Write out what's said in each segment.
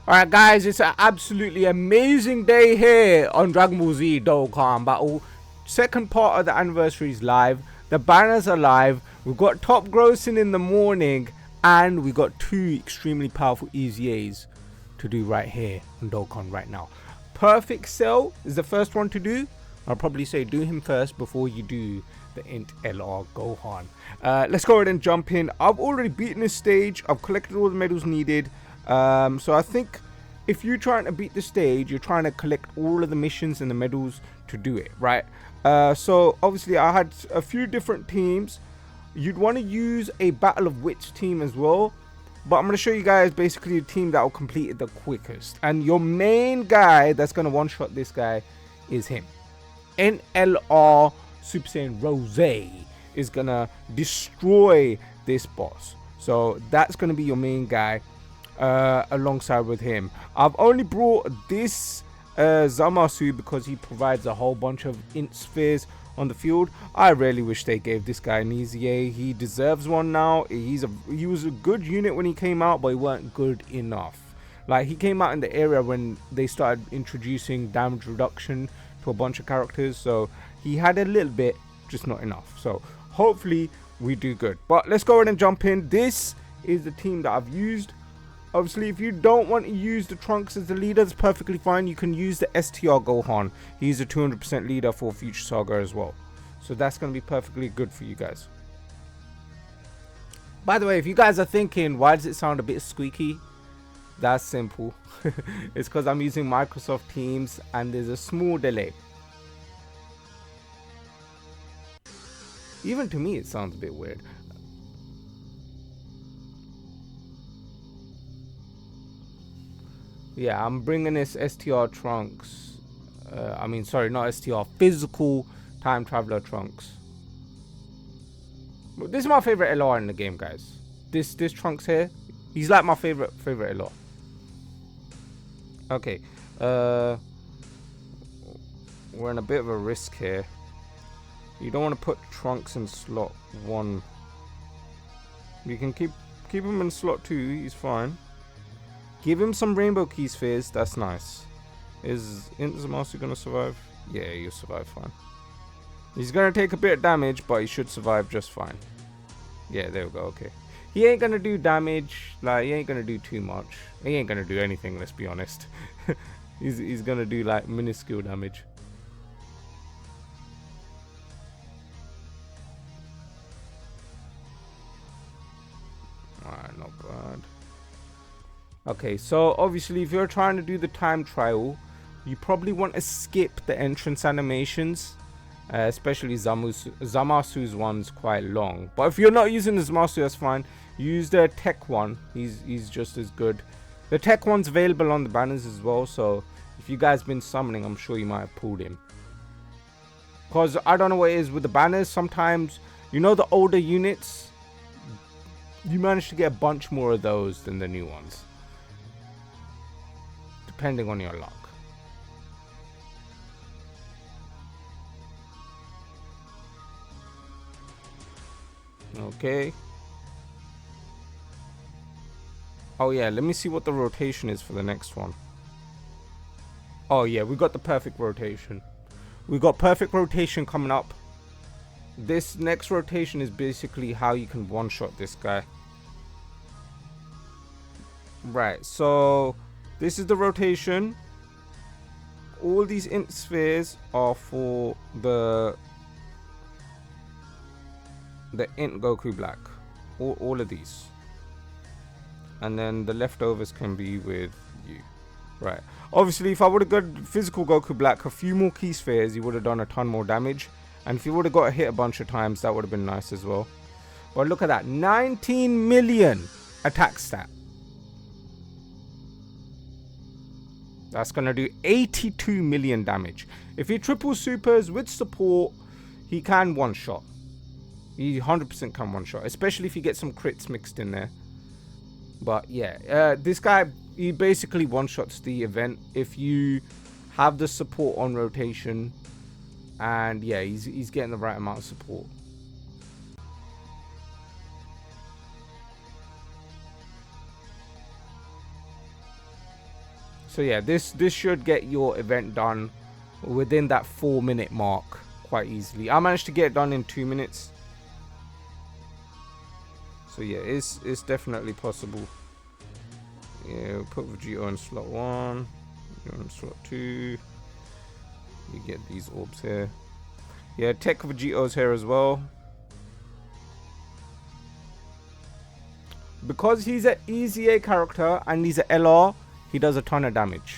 Alright guys, it's an absolutely amazing day here on Dragon Ball Z Dokkan Battle. Second part of the anniversary is live. The banners are live. We've got top grossing in the morning. And we got two extremely powerful EZAs to do right here on Dokkan right now. Perfect Cell is the first one to do. I'll probably say do him first before you do the Int LR Gohan. Let's go ahead and jump in. I've already beaten this stage. I've collected all the medals needed. So I think if you're trying to beat the stage, you're trying to collect all of the missions and the medals to do it, right? So obviously I had a few different teams. You'd want to use a Battle of Wits team as well. But I'm going to show you guys basically a team that will complete it the quickest. And your main guy that's going to one-shot this guy is him. NLR Super Saiyan Rose is going to destroy this boss. So that's going to be your main guy. Alongside with him, I've only brought this Zamasu because he provides a whole bunch of int spheres on the field. I really wish they gave this guy an EZA. He deserves one now. He was a good unit when he came out, but he weren't good enough. Like, he came out in the area when they started introducing damage reduction to a bunch of characters, so he had a little bit, just not enough. So hopefully we do good. But let's go ahead and jump in. This is the team that I've used. Obviously, if you don't want to use the Trunks as the leader, that's perfectly fine. You can use the STR Gohan. He's a 200% leader for Future Saga as well. So that's going to be perfectly good for you guys. By the way, if you guys are thinking, why does it sound a bit squeaky? That's simple. It's because I'm using Microsoft Teams and there's a small delay. Even to me, it sounds a bit weird. Yeah, I'm bringing this STR Trunks. Sorry, not STR. Physical Time Traveler Trunks. This is my favorite LR in the game, guys. This Trunks here, he's like my favorite LR. Okay, we're in a bit of a risk here. You don't want to put Trunks in slot 1. You can keep him in slot 2. He's fine. Give him some rainbow key spheres. That's nice. Is Zamasu gonna survive? Yeah, he'll survive fine. He's gonna take a bit of damage, but he should survive just fine. Yeah, there we go. Okay. He ain't gonna do damage. Like, he ain't gonna do too much. He ain't gonna do anything, let's be honest. He's gonna do like minuscule damage. Alright, not bad. Okay, so obviously if you're trying to do the time trial, you probably want to skip the entrance animations, especially Zamasu's one's quite long. But if you're not using the Zamasu, that's fine. Use the tech one. He's just as good. The tech one's available on the banners as well, so if you guys been summoning, I'm sure you might have pulled him. Because I don't know what it is with the banners. Sometimes, you know, the older units, you manage to get a bunch more of those than the new ones, depending on your luck. Okay. Oh yeah, let me see what the rotation is for the next one. Oh yeah, we got the perfect rotation. We got perfect rotation coming up. This next rotation is basically how you can one-shot this guy. Right, so this is the rotation. All these int spheres are for the int Goku Black. All of these. And then the leftovers can be with you. Right. Obviously, if I would have got physical Goku Black, a few more key spheres, he would have done a ton more damage. And if he would have got hit a bunch of times, that would have been nice as well. But look at that. 19 million attack stat. That's going to do 82 million damage. If he triple supers with support, he can one-shot. He 100% can one-shot. Especially if you get some crits mixed in there. But yeah, this guy, he basically one-shots the event if you have the support on rotation. And yeah, he's getting the right amount of support. So yeah, this should get your event done within that 4-minute mark quite easily. I managed to get it done in 2 minutes. So yeah, it's definitely possible. Yeah, we'll put Vegito in slot 1, Vegito in slot 2. You get these orbs here. Yeah, Tech Vegito's here as well. Because he's an EZA character and he's an LR, he does a ton of damage.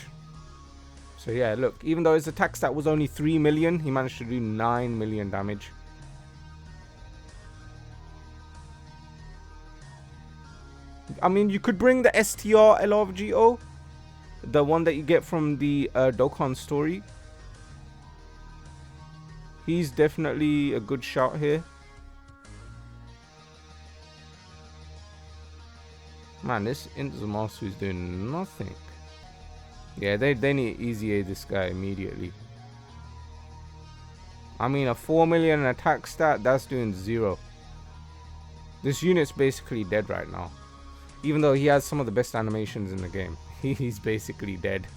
So yeah, look, even though his attack stat was only 3 million, he managed to do 9 million damage. I mean, you could bring the STR LR Vegito, the one that you get from the Dokkan story. He's definitely a good shout here. Man, this Inzamasu is doing nothing. Yeah, they need EZA this guy immediately. I mean, a 4 million attack stat, that's doing 0. This unit's basically dead right now. Even though he has some of the best animations in the game. He's basically dead.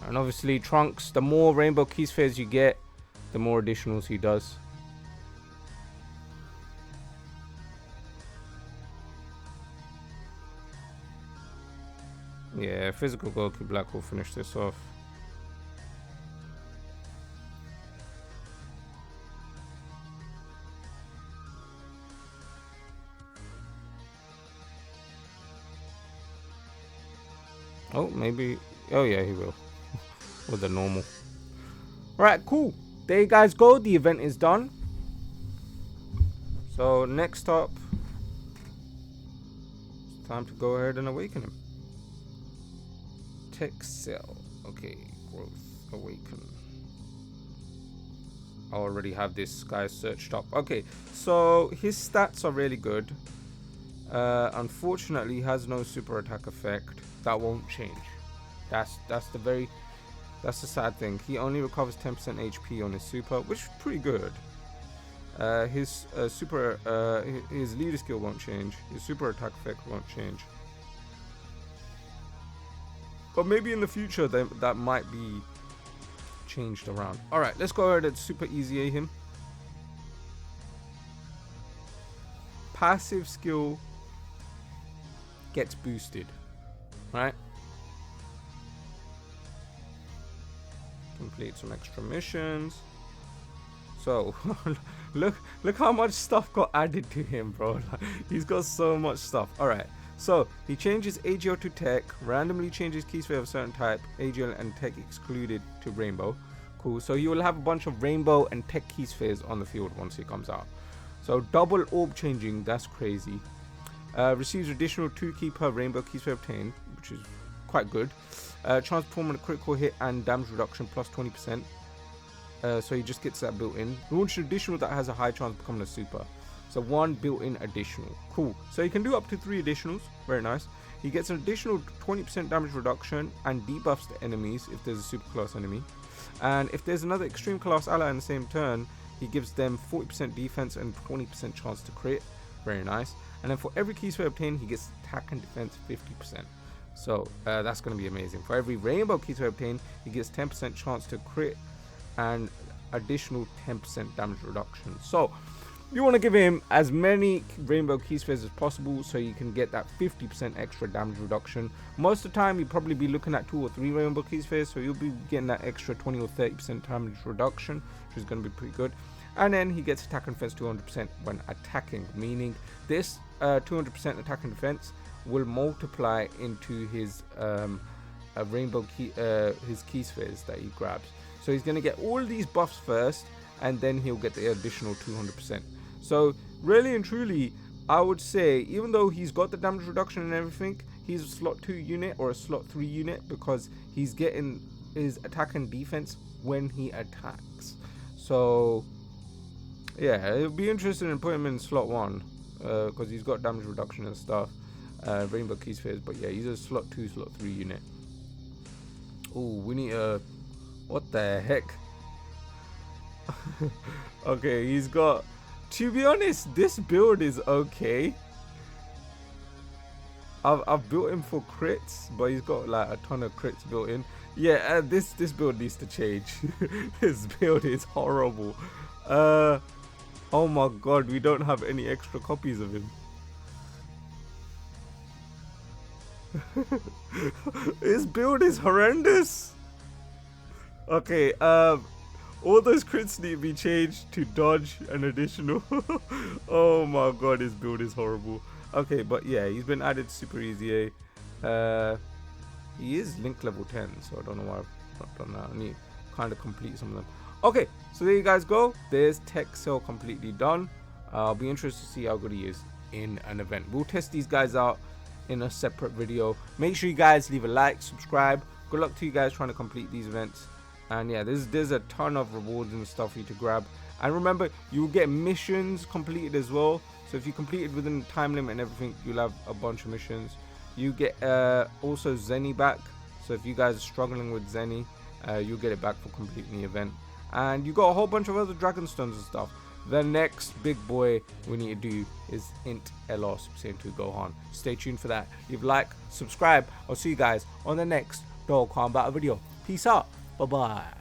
And obviously Trunks, the more rainbow key spheres you get, the more additionals he does. Yeah, physical Goku Black will finish this off. Oh, maybe. Oh yeah, he will. With the normal. Alright, cool. There you guys go. The event is done. So next up, it's time to go ahead and awaken him. Tech cell. Okay, growth, awaken. I already have this guy searched up. Okay, so his stats are really good. Unfortunately, he has no super attack effect. That won't change. That's the sad thing. He only recovers 10% HP on his super, which is pretty good. His his leader skill won't change. His super attack effect won't change. But maybe in the future that might be changed around. Alright, let's go ahead and super EZA him. Passive skill gets boosted. Right? Complete some extra missions. So look how much stuff got added to him, bro. Like, he's got so much stuff. Alright, so he changes AGL to Tech, randomly changes key sphere of a certain type, AGL and Tech excluded to Rainbow. Cool. So you will have a bunch of Rainbow and Tech key spheres on the field once he comes out. So double orb changing, that's crazy. Receives additional 2 key per Rainbow key sphere obtained, which is quite good. Chance to perform a critical hit and damage reduction plus 20%. So he just gets that built in. Launch an additional that has a high chance of becoming a super. So 1 built-in additional. Cool. So he can do up to 3 additionals. Very nice. He gets an additional 20% damage reduction and debuffs the enemies if there's a super class enemy. And if there's another extreme class ally in the same turn, he gives them 40% defense and 20% chance to crit. Very nice. And then for every key sphere obtained, he gets attack and defense 50%. So that's going to be amazing. For every rainbow key sphere obtained, he gets 10% chance to crit and additional 10% damage reduction. So you want to give him as many rainbow key spheres as possible so you can get that 50% extra damage reduction. Most of the time you'll probably be looking at 2 or 3 rainbow key spheres, so you'll be getting that extra 20 or 30% damage reduction, which is going to be pretty good. And then he gets attack and defense 200% when attacking, meaning this 200% attack and defense will multiply into his rainbow key his key spheres that he grabs. So he's going to get all these buffs first, and then he'll get the additional 200%. So really and truly, I would say, even though he's got the damage reduction and everything, he's a slot 2 unit or a slot 3 unit because he's getting his attack and defense when he attacks. So yeah, it'll be interesting in putting him in slot 1 because he's got damage reduction and stuff, rainbow key spheres. But yeah, he's a slot 2, slot 3 unit. Ooh, we need a... What the heck? Okay, he's got... To be honest, this build is okay. I've built him for crits, but he's got like a ton of crits built in. Yeah, this build needs to change. This build is horrible. Oh my god, we don't have any extra copies of him. His build is horrendous. Okay, all those crits need to be changed to dodge an additional. Oh my god, his build is horrible. Okay, but yeah, he's been added super easy. He is link level 10, so I don't know why I've not done that. I need to kind of complete some of them. Okay, so there you guys go. There's Tech Cell completely done. I'll be interested to see how good he is in an event. We'll test these guys out in a separate video. Make sure you guys leave a like, subscribe. Good luck to you guys trying to complete these events. And yeah, there's a ton of rewards and stuff for you to grab. And remember, you will get missions completed as well. So if you complete it within the time limit and everything, you'll have a bunch of missions. You get also Zenny back. So if you guys are struggling with Zenny, you'll get it back for completing the event. And you got a whole bunch of other Dragon Stones and stuff. The next big boy we need to do is Int LR Super Saiyan 2 Gohan. Stay tuned for that. Leave a like, subscribe. I'll see you guys on the next Dokkan Battle video. Peace out. Bye-bye.